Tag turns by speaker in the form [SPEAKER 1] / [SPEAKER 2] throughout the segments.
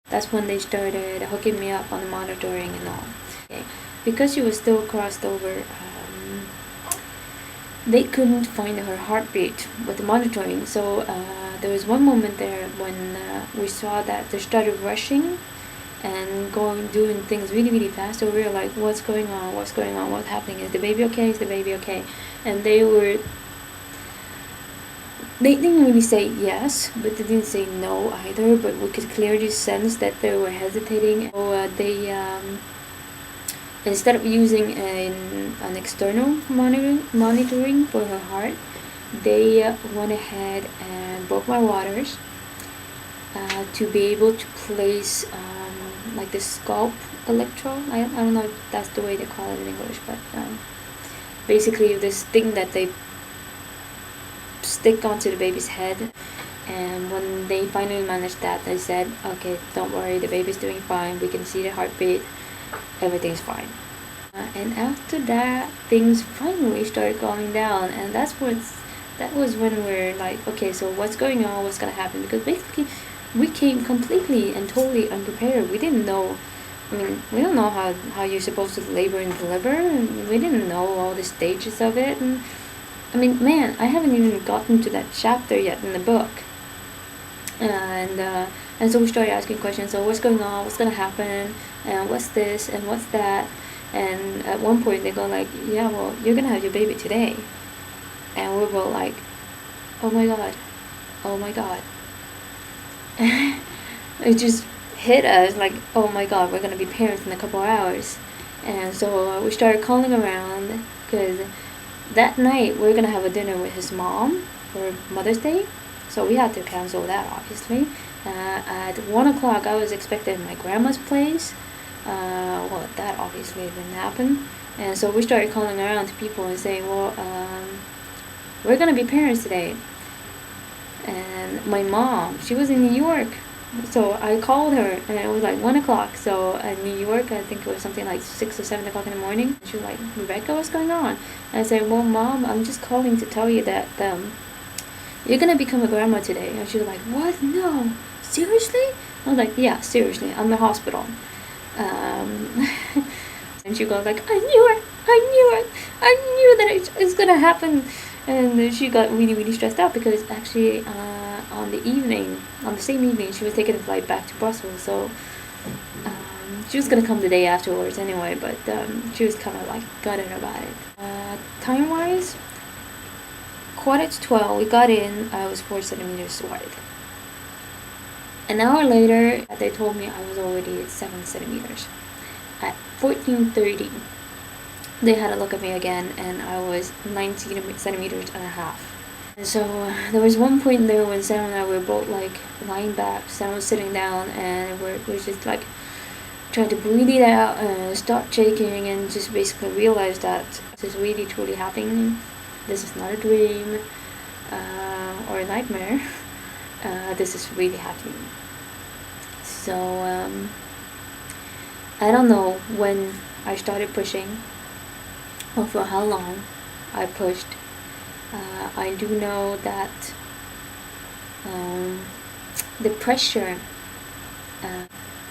[SPEAKER 1] That's when they started hooking me up on the monitoring and all. Okay. Because she was still crossed over, they couldn't find her heartbeat with the monitoring. So there was one moment there when we saw that they started rushing and doing things really, really fast. So we were like, what's going on? What's going on? What's happening? Is the baby okay? Is the baby okay? And they didn't really say yes, but they didn't say no either. But we could clearly sense that they were hesitating. So they instead of using an external monitoring for her heart, they went ahead and broke my waters to be able to place like the scalp electrode. I don't know if that's the way they call it in English, but basically this thing that they stick onto the baby's head. And when they finally managed that, they said, okay, don't worry, the baby's doing fine, we can see the heartbeat, everything's fine. And after that, things finally started calming down, and that was when we're like, okay, so what's going on, what's gonna happen? Because basically we came completely and totally unprepared. We didn't know, we don't know how you're supposed to labor and deliver, and we didn't know all the stages of it. And man, I haven't even gotten to that chapter yet in the book. And so we started asking questions. So what's going on? What's gonna happen? And what's this? And what's that? And at one point they go like, yeah, well, you're gonna have your baby today. And we were like, oh my god, oh my god. It just hit us like, oh my god, we're gonna be parents in a couple hours. And so we started calling around, because that night we were gonna have a dinner with his mom for Mother's Day. So we had to cancel that, obviously. At 1 o'clock I was expected at my grandma's place. Well, that obviously didn't happen. And so we started calling around to people and saying, well, we're gonna be parents today. And my mom, she was in New York. So I called her, and it was like 1 o'clock. So in New York, I think it was something like 6 or 7 o'clock in the morning. She was like, Rebecca, what's going on? And I said, well, Mom, I'm just calling to tell you that you're gonna become a grandma today. And she was like, what? No, seriously? I was like, yeah, seriously, I'm in the hospital. And she goes like, I knew that it's gonna happen. And she got really, really stressed out, because actually on the same evening, she was taking a flight back to Brussels. So she was gonna come the day afterwards anyway, but she was kind of like gutted about it. Time-wise, 11:45, we got in, I was 4 centimeters wide. An hour later, they told me I was already at 7 centimeters. At 14:30, they had a look at me again, and I was 9 centimeters and a half. And so there was one point there when Sam and I were both like lying back. Sam was sitting down, and we're just like trying to breathe it out and start shaking, and just basically realize that this is really truly happening. This is not a dream or a nightmare. This is really happening. So I don't know when I started pushing or for how long I pushed. I do know that the pressure,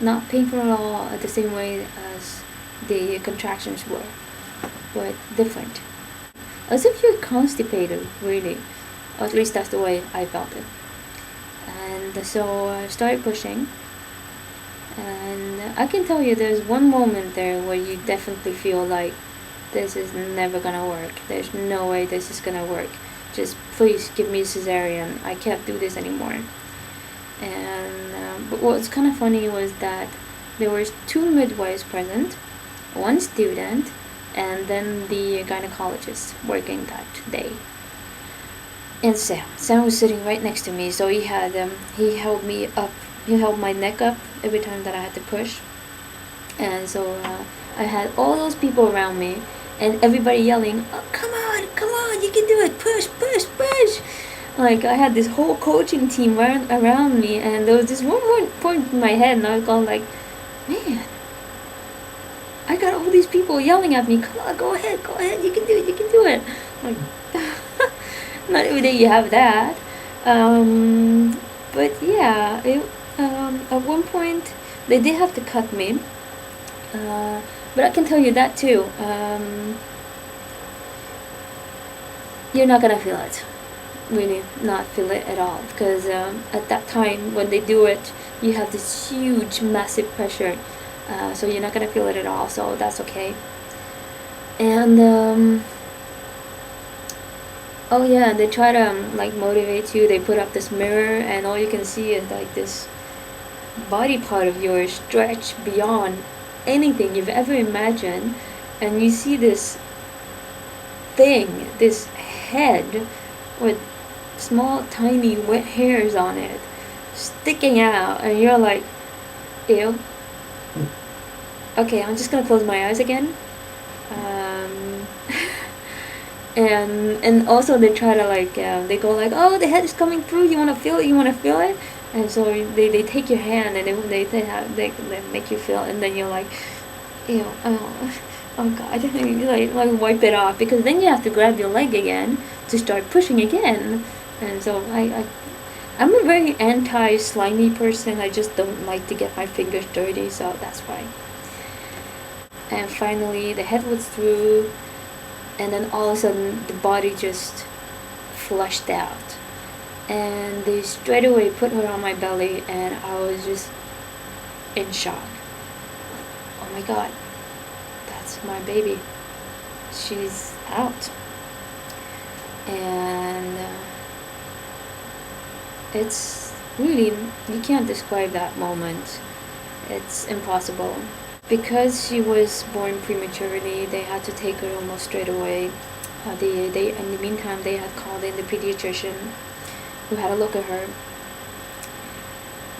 [SPEAKER 1] not painful at all at the same way as the contractions were, but different. As if you're constipated, really. Or at least that's the way I felt it. And so I started pushing. And I can tell you there's one moment there where you definitely feel like this is never gonna work. There's no way this is gonna work. Just please give me a cesarean. I can't do this anymore. And but what's kind of funny was that there was 2 midwives present, 1 student, and then the gynecologist working that day. And Sam was sitting right next to me, so he held me up. He held my neck up every time that I had to push. And so I had all those people around me, and everybody yelling, oh, come on, you can do it, push. Like, I had this whole coaching team around me, and there was this one more point in my head, and I was going like, man, I got all these people yelling at me, come on, go ahead, you can do it. Like, not every day you have that. But yeah, at one point they did have to cut me. But I can tell you that too. You're not gonna feel it. Really, not feel it at all. Because at that time, when they do it, you have this huge, massive pressure. So you're not gonna feel it at all. So that's okay. And oh yeah, they try to like motivate you. They put up this mirror, and all you can see is like this body part of yours stretched beyond anything you've ever imagined, and you see this thing, this head with small tiny wet hairs on it sticking out, and you're like, ew. Okay, I'm just gonna close my eyes again. And also they try to like they go like, oh, the head is coming through, you want to feel it, you want to feel it. And so they take your hand, and they make you feel it, and then you're like, ew, oh god, like wipe it off, because then you have to grab your leg again to start pushing again. And so I'm a very anti-slimy person. I just don't like to get my fingers dirty, so that's why. And finally the head was through, and then all of a sudden the body just flushed out, and they straight away put her on my belly, and I was just in shock. Oh my god, that's my baby, she's out. And it's really, you can't describe that moment. It's impossible. Because she was born prematurely, they had to take her almost straight away. They in the meantime, they had called in the pediatrician who had a look at her.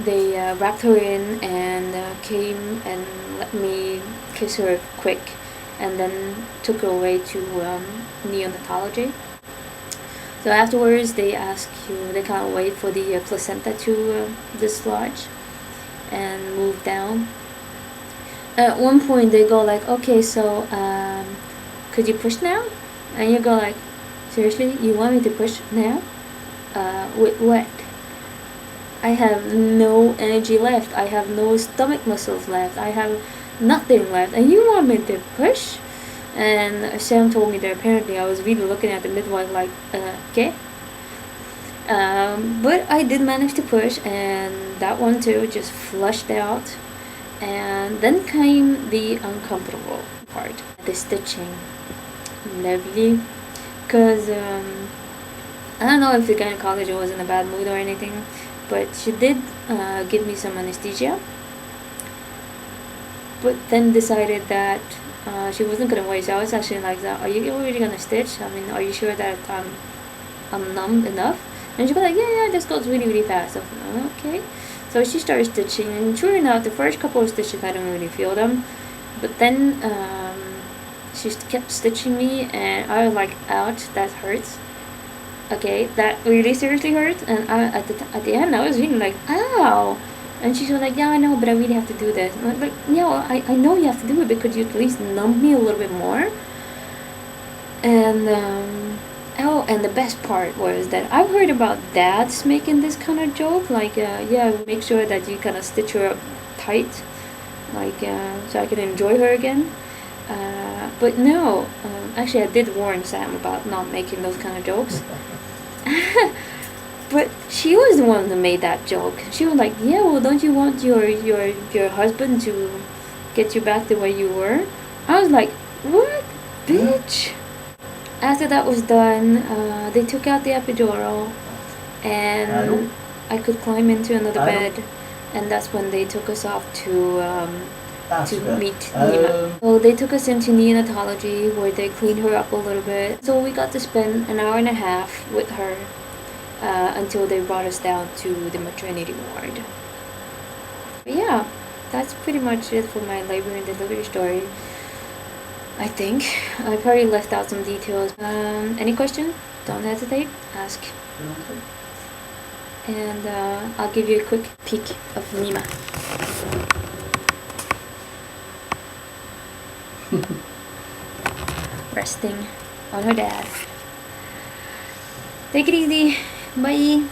[SPEAKER 1] They wrapped her in and came and let me kiss her quick, and then took her away to neonatology. So afterwards, they can't wait for the placenta to dislodge and move down. At one point they go like, okay, so could you push now? And you go like, seriously, you want me to push now? With what? I have no energy left, I have no stomach muscles left, I have nothing left, and you want me to push? And Sam told me that apparently I was really looking at the midwife like, okay. But I did manage to push, and that one too just flushed out. And then came the uncomfortable part, the stitching. Lovely. Because I don't know if the gynecologist was in a bad mood or anything, but she did give me some anesthesia, but then decided that she wasn't going to wait. So I was actually like, are you really going to stitch? I mean, are you sure that I'm numb enough? And she was like, yeah, this goes really, really fast. So I was like, okay. So she started stitching, and sure enough, the first couple of stitches I don't really feel them, but then she kept stitching me, and I was like, ouch, that hurts. Okay, that really seriously hurt. And at the end I was really like, ow. And she was like, yeah, I know, but I really have to do this. And I was like, yeah, well, I know you have to do it, but could you at least numb me a little bit more? And oh, and the best part was that I've heard about dads making this kind of joke, like, yeah, make sure that you kind of stitch her up tight, like, so I can enjoy her again. But no, actually I did warn Sam about not making those kind of jokes. But she was the one that made that joke. She was like, yeah, well, don't you want your husband to get you back the way you were? I was like, what, bitch? After that was done, they took out the epidural, and I could climb into another bed, and that's when they took us off to meet Neema. So they took us into neonatology, where they cleaned her up a little bit. So we got to spend an hour and a half with her until they brought us down to the maternity ward. But yeah, that's pretty much it for my labor and delivery story. I think I probably left out some details. Any question? Don't hesitate, ask. And I'll give you a quick peek of Neema. Resting on her dad. Take it easy. Bye.